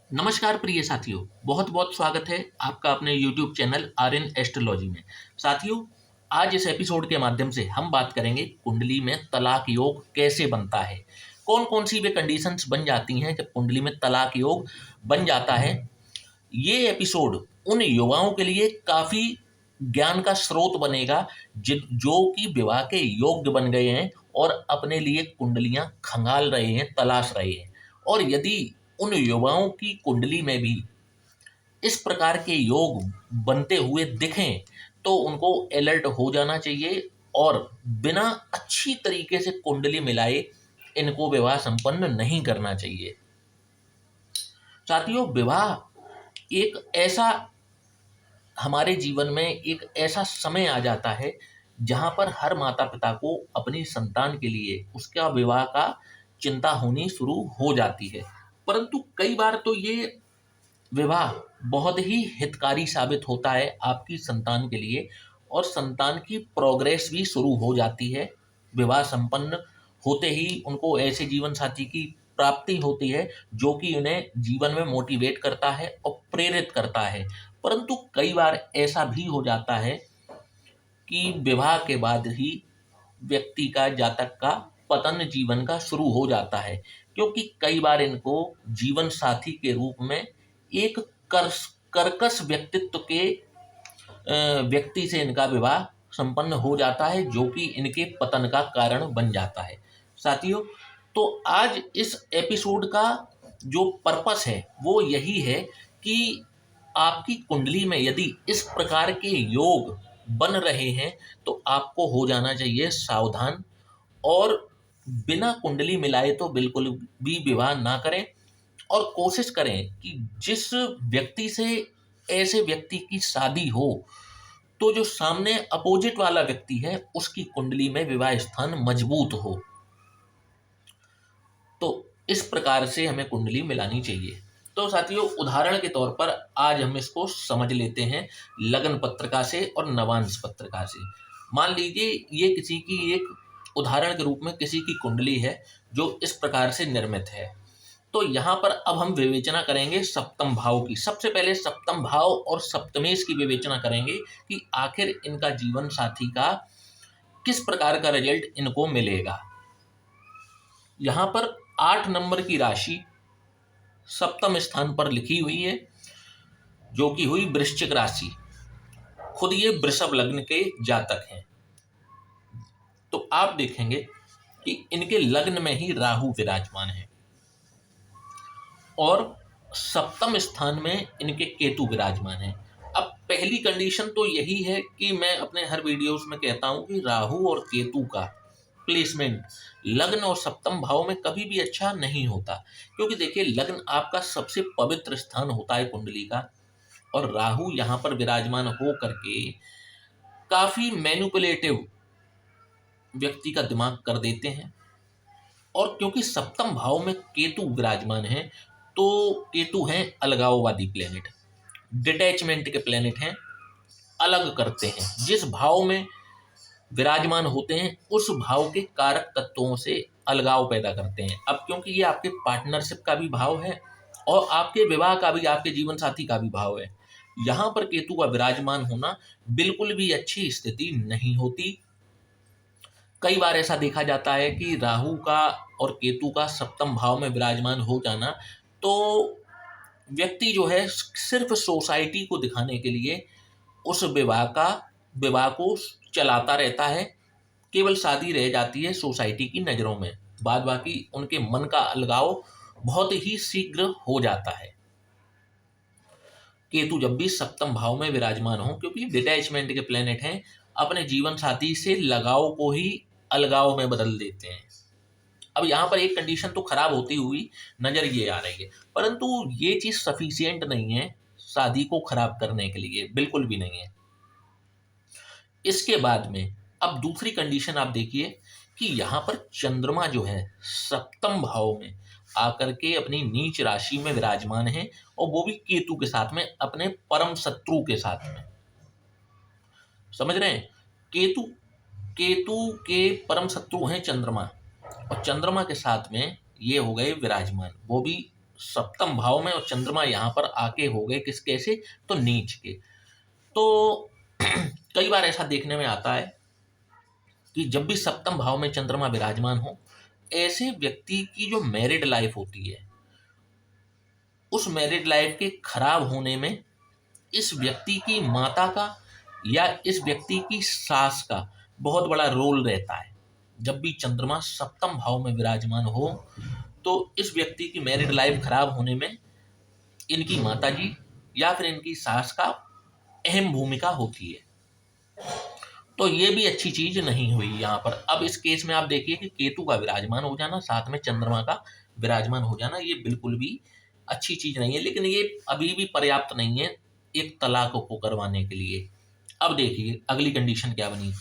नमस्कार प्रिय साथियों, बहुत बहुत स्वागत है आपका अपने YouTube चैनल आर्यन एस्ट्रोलॉजी में। साथियों, आज इस एपिसोड के माध्यम से हम बात करेंगे कुंडली में तलाक योग कैसे बनता है। कौन कौन सी वे कंडीशंस बन जाती हैं जब कुंडली में तलाक योग बन जाता है। ये एपिसोड उन युवाओं के लिए काफ़ी ज्ञान का स्रोत बनेगा जो कि विवाह के योग्य बन गए हैं और अपने लिए कुंडलियां खंगाल रहे हैं, तलाश रहे हैं। और यदि उन युवाओं की कुंडली में भी इस प्रकार के योग बनते हुए दिखें तो उनको अलर्ट हो जाना चाहिए और बिना अच्छी तरीके से कुंडली मिलाए इनको विवाह संपन्न नहीं करना चाहिए। साथियों, विवाह एक ऐसा हमारे जीवन में एक ऐसा समय आ जाता है जहां पर हर माता पिता को अपनी संतान के लिए उसका विवाह का चिंता होनी शुरू हो जाती है। परंतु कई बार तो ये विवाह बहुत ही हितकारी साबित होता है आपकी संतान के लिए और संतान की प्रोग्रेस भी शुरू हो जाती है। विवाह संपन्न होते ही उनको ऐसे जीवन साथी की प्राप्ति होती है जो कि उन्हें जीवन में मोटिवेट करता है और प्रेरित करता है। परंतु कई बार ऐसा भी हो जाता है कि विवाह के बाद ही व्यक्ति का जातक का पतन जीवन का शुरू हो जाता है, क्योंकि कई बार इनको जीवन साथी के रूप में एक कर्कश व्यक्तित्व के व्यक्ति से इनका विवाह संपन्न हो जाता है जो कि इनके पतन का कारण बन जाता है। साथियों, तो आज इस एपिसोड का जो पर्पस है वो यही है कि आपकी कुंडली में यदि इस प्रकार के योग बन रहे हैं तो आपको हो जाना चाहिए सावधान और बिना कुंडली मिलाए तो बिल्कुल भी विवाह ना करें। और कोशिश करें कि जिस व्यक्ति से ऐसे व्यक्ति की शादी हो तो जो सामने अपोजिट वाला व्यक्ति है उसकी कुंडली में विवाह स्थान मजबूत हो। तो इस प्रकार से हमें कुंडली मिलानी चाहिए। तो साथियों, उदाहरण के तौर पर आज हम इसको समझ लेते हैं लग्न पत्रिका से और नवांश पत्रिका से। मान लीजिए ये किसी की एक उदाहरण के रूप में किसी की कुंडली है जो इस प्रकार से निर्मित है। तो यहाँ पर अब हम विवेचना करेंगे सप्तम भाव की। सबसे पहले सप्तम भाव और सप्तमेश की विवेचना करेंगे कि आखिर इनका जीवन साथी का किस प्रकार का रिजल्ट इनको मिलेगा। यहाँ पर 8 नंबर की राशि सप्तम स्थान पर लिखी हुई है जो कि हुई वृश्चिक राशि। खुद ये वृषभ लग्न के जातक हैं। तो आप देखेंगे कि इनके लग्न में ही राहु विराजमान है और सप्तम स्थान में इनके केतु विराजमान है। अब पहली कंडीशन तो यही है कि मैं अपने हर वीडियोस में कहता हूं कि राहु और केतु का प्लेसमेंट लग्न और सप्तम भाव में कभी भी अच्छा नहीं होता, क्योंकि देखिए लग्न आपका सबसे पवित्र स्थान होता है कुंडली का और राहु यहाँ पर विराजमान हो करके काफी मैनिपुलेटिव व्यक्ति का दिमाग कर देते हैं। और क्योंकि सप्तम भाव में केतु विराजमान है तो केतु हैं अलगाववादी प्लेनेट, डिटैचमेंट के प्लेनेट हैं, अलग करते हैं। जिस भाव में विराजमान होते हैं उस भाव के कारक तत्वों से अलगाव पैदा करते हैं। अब क्योंकि ये आपके पार्टनरशिप का भी भाव है और आपके विवाह का भी, आपके जीवन साथी का भी भाव है, यहाँ पर केतु का विराजमान होना बिल्कुल भी अच्छी स्थिति नहीं होती। कई बार ऐसा देखा जाता है कि राहु का और केतु का सप्तम भाव में विराजमान हो जाना तो व्यक्ति जो है सिर्फ सोसाइटी को दिखाने के लिए उस विवाह को चलाता रहता है। केवल शादी रह जाती है सोसाइटी की नज़रों में, बाद बाकी उनके मन का अलगाव बहुत ही शीघ्र हो जाता है। केतु जब भी सप्तम भाव में विराजमान हो, क्योंकि डिटैचमेंट के प्लेनेट हैं, अपने जीवन साथी से लगाव को ही अलगाव में बदल देते हैं। अब यहाँ पर एक कंडीशन तो खराब होती हुई नजर ये आ रही है, परंतु ये चीज सफिशियंट नहीं है शादी को खराब करने के लिए, बिल्कुल भी नहीं है। इसके बाद में अब दूसरी कंडीशन आप देखिए कि यहाँ पर चंद्रमा जो है सप्तम भाव में आकर के अपनी नीच राशि में विराजमान है और वो भी केतु के साथ में, अपने परम शत्रु के साथ में। समझ रहे हैं? केतु केतु के परम शत्रु हैं चंद्रमा और चंद्रमा के साथ में ये हो गए विराजमान, वो भी सप्तम भाव में और चंद्रमा यहाँ पर आके हो गए किसके से, तो नीच के। तो कई बार ऐसा देखने में आता है कि जब भी सप्तम भाव में चंद्रमा विराजमान हो, ऐसे व्यक्ति की जो मैरिड लाइफ होती है, उस मैरिड लाइफ के खराब होने में इस व्यक्ति की माता का या इस व्यक्ति की सास का बहुत बड़ा रोल रहता है। जब भी चंद्रमा सप्तम भाव में विराजमान हो, तो इस व्यक्ति की मैरिड लाइफ खराब होने में इनकी माताजी या फिर इनकी सास का अहम भूमिका होती है। तो ये भी अच्छी चीज नहीं हुई यहाँ पर। अब इस केस में आप देखिए कि केतु का विराजमान हो जाना, साथ में चंद्रमा का विराजमान हो जाना, ये बिल्कुल भी अच्छी चीज नहीं है, लेकिन ये अभी भी पर्याप्त नहीं है एक तलाक को करवाने के लिए। अब देखिए अगली कंडीशन क्या बनी,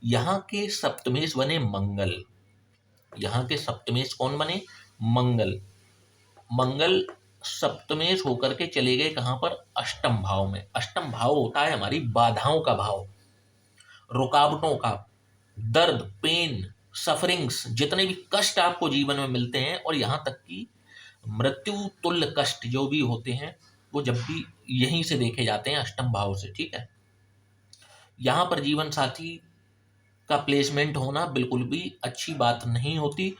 यहाँ के सप्तमेश बने मंगल। यहाँ के सप्तमेश कौन बने, मंगल। मंगल सप्तमेश होकर के चले गए कहाँ पर, अष्टम भाव में। अष्टम भाव होता है हमारी बाधाओं का भाव, रुकावटों का, दर्द, पेन, सफरिंग्स, जितने भी कष्ट आपको जीवन में मिलते हैं, और यहाँ तक कि मृत्यु तुल्य कष्ट जो भी होते हैं, वो जब भी यहीं से देखे जाते हैं, अष्टम भाव से। ठीक है, यहाँ पर जीवन साथी का प्लेसमेंट होना बिल्कुल भी अच्छी बात नहीं होती।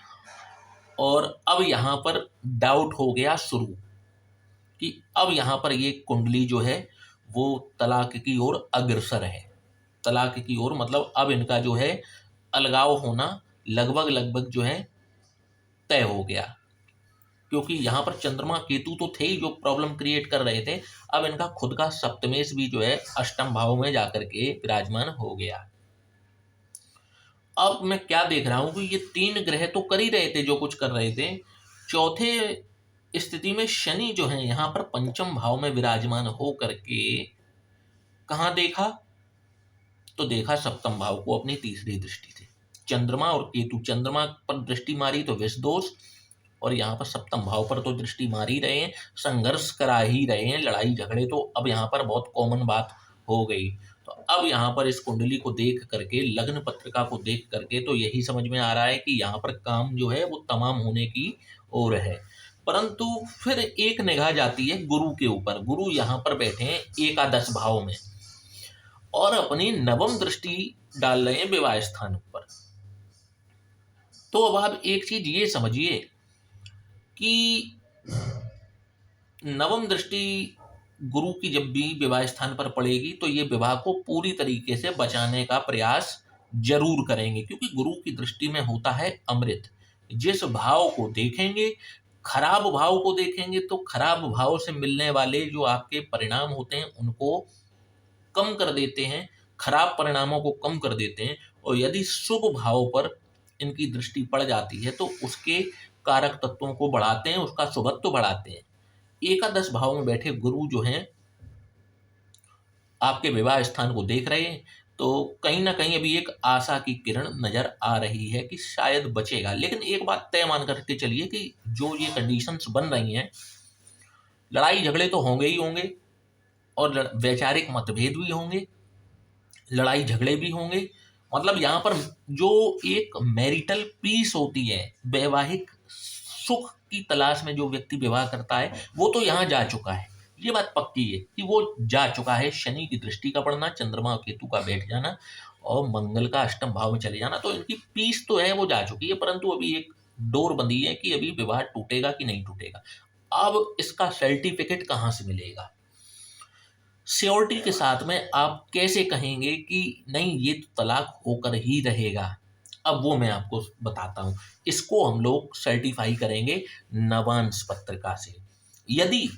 और अब यहाँ पर डाउट हो गया शुरू कि अब यहाँ पर ये कुंडली जो है वो तलाक की ओर अग्रसर है। तलाक की ओर मतलब अब इनका जो है अलगाव होना लगभग लगभग जो है तय हो गया, क्योंकि यहाँ पर चंद्रमा केतु तो थे ही जो प्रॉब्लम क्रिएट कर रहे थे, अब इनका खुद का सप्तमेश भी जो है अष्टम भाव में जाकर के विराजमान हो गया। अब मैं क्या देख रहा हूं कि ये तीन ग्रह तो कर ही रहे थे जो कुछ कर रहे थे, चौथे स्थिति में शनि जो है यहाँ पर पंचम भाव में विराजमान हो करके कहाँ देखा, तो देखा सप्तम भाव को अपनी तीसरी दृष्टि से। चंद्रमा और केतु, चंद्रमा पर दृष्टि मारी तो विष दोष, और यहाँ पर सप्तम भाव पर तो दृष्टि मार ही रहे हैं, संघर्ष करा ही रहे हैं, लड़ाई झगड़े तो अब यहाँ पर बहुत कॉमन बात हो गई। तो अब यहाँ पर इस कुंडली को देख करके, लग्न पत्रिका को देख करके तो यही समझ में आ रहा है कि यहाँ पर काम जो है वो तमाम होने की ओर है। परंतु फिर एक निगाह जाती है गुरु के ऊपर। गुरु यहाँ पर बैठे हैं एकादश भाव में और अपनी नवम दृष्टि डाल रहे हैं विवाह स्थान पर। तो अब आप एक चीज ये समझिए कि नवम दृष्टि गुरु की जब भी विवाह स्थान पर पड़ेगी तो ये विवाह को पूरी तरीके से बचाने का प्रयास जरूर करेंगे, क्योंकि गुरु की दृष्टि में होता है अमृत। जिस भाव को देखेंगे, खराब भाव को देखेंगे, तो खराब भाव से मिलने वाले जो आपके परिणाम होते हैं उनको कम कर देते हैं, खराब परिणामों को कम कर देते हैं। और यदि शुभ भाव पर इनकी दृष्टि पड़ जाती है तो उसके कारक तत्वों को बढ़ाते हैं, उसका शुभत्व बढ़ाते हैं। एकादश भाव में बैठे गुरु जो हैं आपके विवाह स्थान को देख रहे हैं, तो कहीं ना कहीं अभी एक आशा की किरण नजर आ रही है कि शायद बचेगा। लेकिन एक बात तय मान करके चलिए कि जो ये कंडीशंस बन रही हैं, लड़ाई झगड़े तो होंगे ही होंगे, और वैचारिक मतभेद भी होंगे, लड़ाई झगड़े भी होंगे। मतलब यहाँ पर जो एक मैरिटल पीस होती है, वैवाहिक सुख की तलाश में जो व्यक्ति विवाह करता है, वो तो यहाँ जा चुका है। ये बात पक्की है कि वो जा चुका है। शनि की दृष्टि का पड़ना, चंद्रमा और केतु का बैठ जाना और मंगल का अष्टम भाव में चले जाना, तो इनकी पीस तो है वो जा चुकी है। परंतु अभी एक डोर बंधी है कि अभी विवाह टूटेगा कि नहीं टूटेगा। अब इसका सर्टिफिकेट कहाँ से मिलेगा, श्योरिटी के साथ में आप कैसे कहेंगे कि नहीं ये तो तलाक होकर ही रहेगा। अब वो मैं आपको बताता हूँ। इसको हम लोग सर्टिफाई करेंगे नवांश पत्रिका से। यदि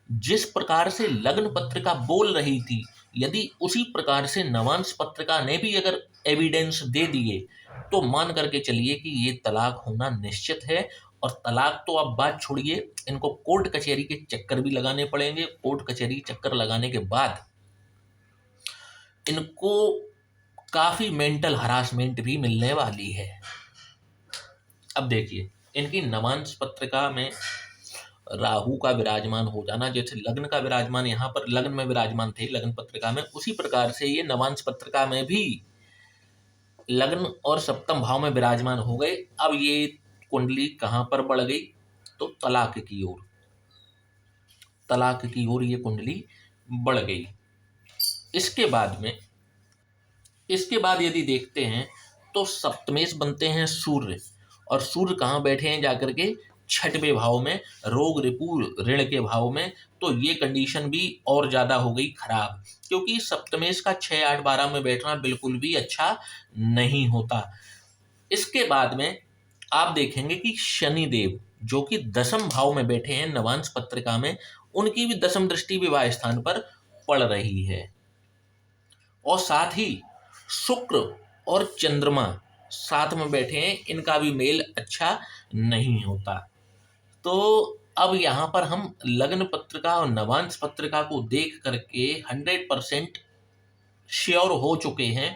जिस प्रकार से लग्न पत्रिका बोल रही थी, यदि उसी प्रकार से नवांश पत्रिका ने भी अगर एविडेंस दे दिए, तो मान करके चलिए कि ये तलाक होना निश्चित है। और तलाक तो आप बात छोड़िए, इनको कोर्ट कचहरी के चक्कर भी लगाने पड़ेंगे। कोर्ट कचहरी चक्कर लगाने के बाद इनको काफी मेंटल हरासमेंट भी मिलने वाली है। अब देखिए इनकी नवांश पत्रिका में राहु का विराजमान हो जाना, जैसे लग्न का विराजमान यहाँ पर लग्न में विराजमान थे लग्न पत्रिका में, उसी प्रकार से ये नवांश पत्रिका में भी लग्न और सप्तम भाव में विराजमान हो गए। अब ये कुंडली कहाँ पर बढ़ गई, तो तलाक की ओर। तलाक की ओर ये कुंडली बढ़ गई। इसके बाद में इसके बाद यदि देखते हैं तो सप्तमेश बनते हैं सूर्य, और सूर्य कहाँ बैठे हैं जाकर के, छठवें भाव में, रोग रिपू ऋण के भाव में। तो ये कंडीशन भी और ज्यादा हो गई खराब, क्योंकि सप्तमेश का 6, 8, 12 में बैठना बिल्कुल भी अच्छा नहीं होता। इसके बाद में आप देखेंगे कि शनि देव जो कि दसम भाव में बैठे हैं नवांश पत्रिका में, उनकी भी दसम दृष्टि विवाह स्थान पर पड़ रही है। और साथ ही शुक्र और चंद्रमा साथ में बैठे हैं, इनका भी मेल अच्छा नहीं होता। तो अब यहाँ पर हम लग्न पत्रिका और नवांश पत्रिका को देख करके 100% श्योर हो चुके हैं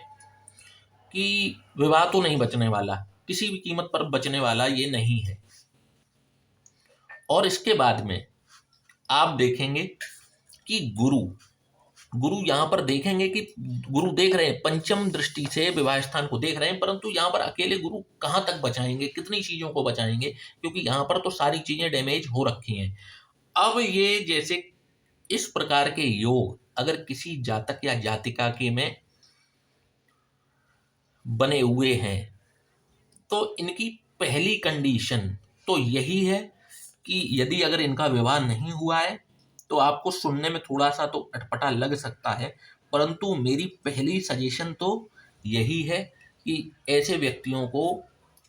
कि विवाह तो नहीं बचने वाला, किसी भी कीमत पर बचने वाला ये नहीं है। और इसके बाद में आप देखेंगे कि गुरु यहाँ पर देखेंगे कि गुरु देख रहे हैं, पंचम दृष्टि से विवाह स्थान को देख रहे हैं, परंतु यहाँ पर अकेले गुरु कहाँ तक बचाएंगे, कितनी चीजों को बचाएंगे, क्योंकि यहाँ पर तो सारी चीजें डैमेज हो रखी हैं। अब ये जैसे इस प्रकार के योग अगर किसी जातक या जातिका के में बने हुए हैं, तो इनकी पहली कंडीशन तो यही है कि यदि अगर इनका विवाह नहीं हुआ है तो आपको सुनने में थोड़ा सा तो अटपटा लग सकता है, परंतु मेरी पहली सजेशन तो यही है कि ऐसे व्यक्तियों को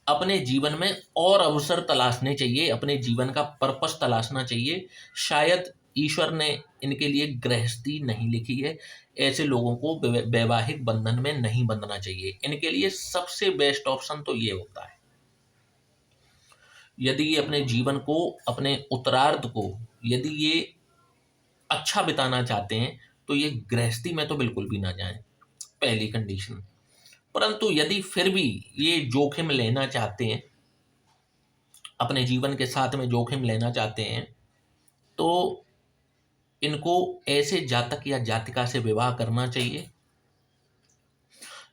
अपने जीवन में और अवसर तलाशने चाहिए, अपने जीवन का पर्पस तलाशना चाहिए। शायद ईश्वर ने इनके लिए गृहस्थी नहीं लिखी है, ऐसे लोगों को वैवाहिक बंधन में नहीं बंधना चाहिए। इनके लिए सबसे बेस्ट ऑप्शन तो ये होता है, यदि ये अपने जीवन को, अपने उत्तरार्ध को यदि ये अच्छा बिताना चाहते हैं तो ये गृहस्थी में तो बिल्कुल भी ना जाएं, पहली कंडीशन। परंतु यदि फिर भी ये जोखिम लेना चाहते हैं, अपने जीवन के साथ में जोखिम लेना चाहते हैं, तो इनको ऐसे जातक या जातिका से विवाह करना चाहिए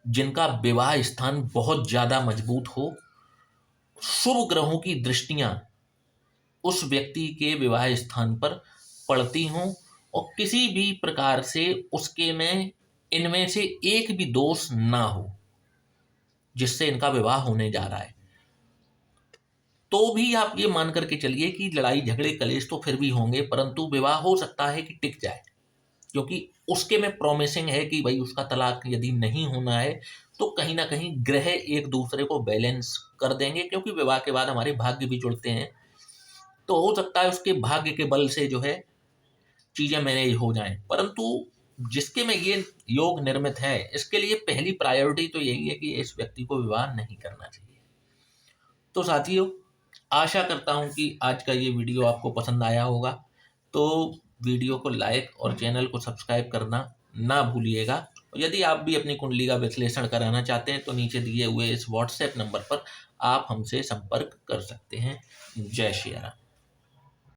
जिनका विवाह स्थान बहुत ज्यादा मजबूत हो, शुभ ग्रहों की दृष्टियां उस व्यक्ति के विवाह स्थान पर पड़ती हों, और किसी भी प्रकार से उसके में इनमें से एक भी दोष ना हो जिससे इनका विवाह होने जा रहा है। तो भी आप ये मान करके चलिए कि लड़ाई झगड़े कलेश तो फिर भी होंगे, परंतु विवाह हो सकता है कि टिक जाए, क्योंकि उसके में प्रॉमिसिंग है कि भाई उसका तलाक यदि नहीं होना है तो कहीं ना कहीं ग्रह एक दूसरे को बैलेंस कर देंगे, क्योंकि विवाह के बाद हमारे भाग्य भी जुड़ते हैं। तो हो सकता है उसके भाग्य के बल से जो है चीजें मैनेज हो जाएं, परंतु जिसके में ये योग निर्मित है, इसके लिए पहली प्रायोरिटी तो यही है कि इस व्यक्ति को विवाह नहीं करना चाहिए। तो साथियों, आशा करता हूं कि आज का ये वीडियो आपको पसंद आया होगा। तो वीडियो को लाइक और चैनल को सब्सक्राइब करना ना भूलिएगा। और यदि आप भी अपनी कुंडली का विश्लेषण कराना चाहते हैं तो नीचे दिए हुए इस व्हाट्सएप नंबर पर आप हमसे संपर्क कर सकते हैं। जय श्री राम।